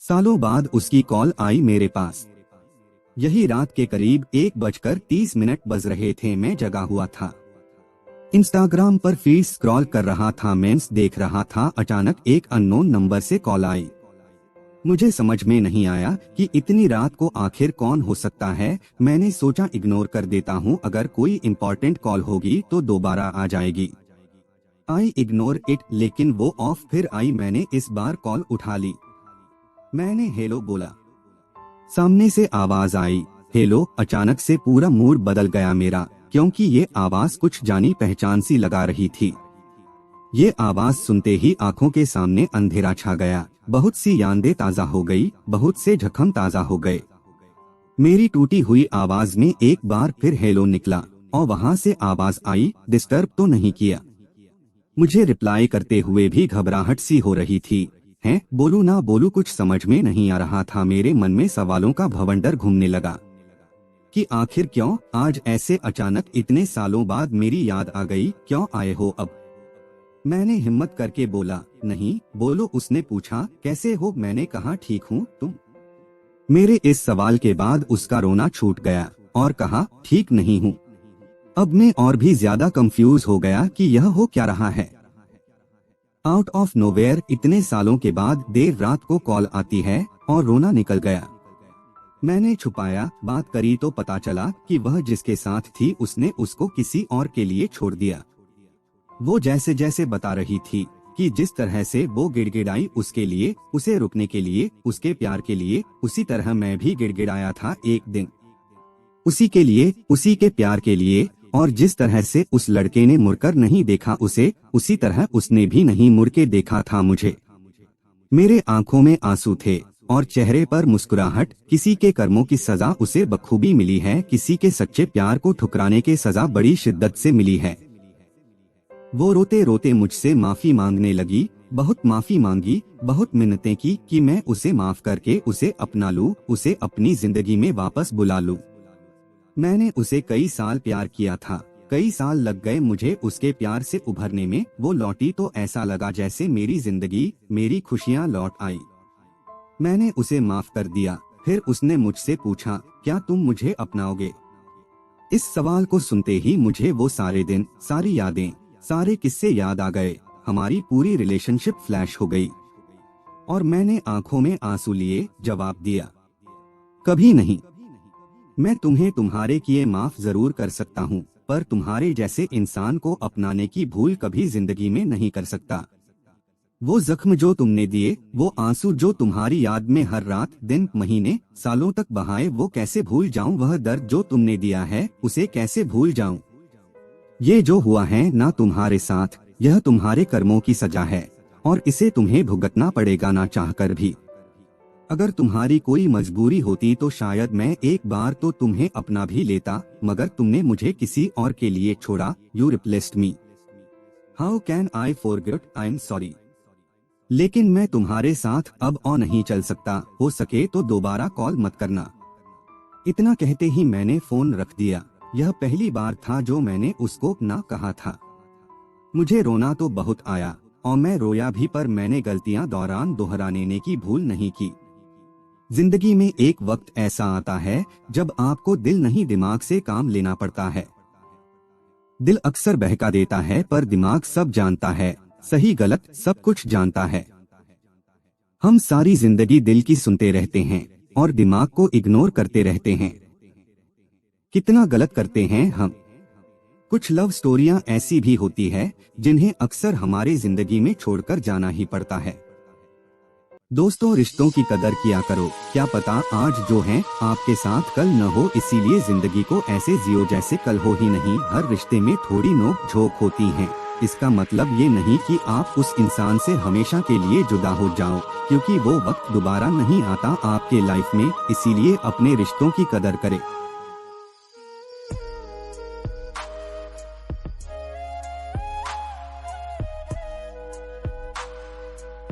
सालों बाद उसकी कॉल आई मेरे पास। यही रात के करीब 1:30 बज रहे थे। मैं जगा हुआ था, इंस्टाग्राम पर फीड स्क्रॉल कर रहा था, मेम्स देख रहा था। अचानक एक अननोन नंबर से कॉल आई। मुझे समझ में नहीं आया कि इतनी रात को आखिर कौन हो सकता है। मैंने सोचा इग्नोर कर देता हूँ, अगर कोई इम्पोर्टेंट कॉल होगी तो दोबारा आ जाएगी। आई इग्नोर इट, लेकिन वो ऑफ फिर आई। मैंने इस बार कॉल उठा ली। मैंने हेलो बोला। सामने से आवाज आई, हेलो। अचानक से पूरा मूड बदल गया मेरा, क्योंकि ये आवाज कुछ जानी पहचान सी लगा रही थी। ये आवाज सुनते ही आंखों के सामने अंधेरा छा गया। बहुत सी यादें ताजा हो गई, बहुत से जख्म ताजा हो गए। मेरी टूटी हुई आवाज में एक बार फिर हेलो निकला और वहाँ से आवाज आई, डिस्टर्ब तो नहीं किया। मुझे रिप्लाई करते हुए भी घबराहट सी हो रही थी। हैं, बोलूं ना बोलूं, कुछ समझ में नहीं आ रहा था। मेरे मन में सवालों का भवंडर घूमने लगा कि आखिर क्यों आज ऐसे अचानक इतने सालों बाद मेरी याद आ गई। क्यों आए हो अब? मैंने हिम्मत करके बोला, नहीं। बोलो, उसने पूछा। कैसे हो? मैंने कहा, ठीक हूँ, तुम? मेरे इस सवाल के बाद उसका रोना छूट गया और कहा, ठीक नहीं हूँ। अब मैं और भी ज्यादा कंफ्यूज हो गया कि यह हो क्या रहा है। आउट ऑफ नोवेयर इतने सालों के बाद देर रात को कॉल आती है और रोना निकल गया। मैंने छुपाया, बात करी तो पता चला कि वह जिसके साथ थी उसने उसको किसी और के लिए छोड़ दिया। वो जैसे जैसे बता रही थी कि जिस तरह से वो गिड़गिड़ाई उसके लिए, उसे रुकने के लिए, उसके प्यार के लिए, उसी तरह मैं भी गिड़गिड़ाया था एक दिन, उसी के लिए, उसी के प्यार के लिए। और जिस तरह से उस लड़के ने मुड़कर नहीं देखा उसे, उसी तरह उसने भी नहीं मुड़ के देखा था मुझे। मेरे आंखों में आंसू थे और चेहरे पर मुस्कुराहट। किसी के कर्मों की सजा उसे बखूबी मिली है, किसी के सच्चे प्यार को ठुकराने के सजा बड़ी शिद्दत से मिली है। वो रोते रोते मुझसे माफी मांगने लगी। बहुत माफी मांगी, बहुत मिन्नतें की कि मैं उसे माफ करके उसे अपना लूं, उसे अपनी जिंदगी में वापस बुला लूं। मैंने उसे कई साल प्यार किया था, कई साल लग गए मुझे उसके प्यार से उभरने में। वो लौटी तो ऐसा लगा जैसे मेरी जिंदगी, मेरी खुशियां लौट आई। मैंने उसे माफ कर दिया। फिर उसने मुझसे पूछा, क्या तुम मुझे अपनाओगे? इस सवाल को सुनते ही मुझे वो सारे दिन, सारी यादें, सारे किस्से याद आ गए। हमारी पूरी रिलेशनशिप फ्लैश हो गई और मैंने आंखों में आंसू लिए जवाब दिया, कभी नहीं। मैं तुम्हें तुम्हारे किए माफ जरूर कर सकता हूँ, पर तुम्हारे जैसे इंसान को अपनाने की भूल कभी जिंदगी में नहीं कर सकता। वो जख्म जो तुमने दिए, वो आंसू जो तुम्हारी याद में हर रात, दिन, महीने, सालों तक बहाए, वो कैसे भूल जाऊं? वह दर्द जो तुमने दिया है, उसे कैसे भूल जाऊं? ये जो हुआ है ना तुम्हारे साथ, यह तुम्हारे कर्मों की सजा है और इसे तुम्हें भुगतना पड़ेगा ना चाहकर भी। अगर तुम्हारी कोई मजबूरी होती तो शायद मैं एक बार तो तुम्हें अपना भी लेता, मगर तुमने मुझे किसी और के लिए छोड़ा। You replaced me. How can I forget? I am sorry, लेकिन मैं तुम्हारे साथ अब और नहीं चल सकता। हो सके तो दोबारा कॉल मत करना। इतना कहते ही मैंने फोन रख दिया। यह पहली बार था जो मैंने उसको ना कहा था। मुझे रोना तो बहुत आया और मैं रोया भी, पर मैंने गलतियां दौरान दोहराने की भूल नहीं की। जिंदगी में एक वक्त ऐसा आता है जब आपको दिल नहीं दिमाग से काम लेना पड़ता है। दिल अक्सर बहका देता है पर दिमाग सब जानता है, सही गलत सब कुछ जानता है। हम सारी जिंदगी दिल की सुनते रहते हैं और दिमाग को इग्नोर करते रहते हैं। कितना गलत करते हैं हम। कुछ लव स्टोरियां ऐसी भी होती है जिन्हें अक्सर हमारी जिंदगी में छोड़कर जाना ही पड़ता है। दोस्तों, रिश्तों की कदर किया करो। क्या पता आज जो है आपके साथ कल न हो, इसीलिए जिंदगी को ऐसे जियो जैसे कल हो ही नहीं। हर रिश्ते में थोड़ी नोक झोंक होती है। इसका मतलब ये नहीं कि आप उस इंसान से हमेशा के लिए जुदा हो जाओ, क्योंकि वो वक्त दोबारा नहीं आता आपके लाइफ में। इसीलिए अपने रिश्तों की कदर करें।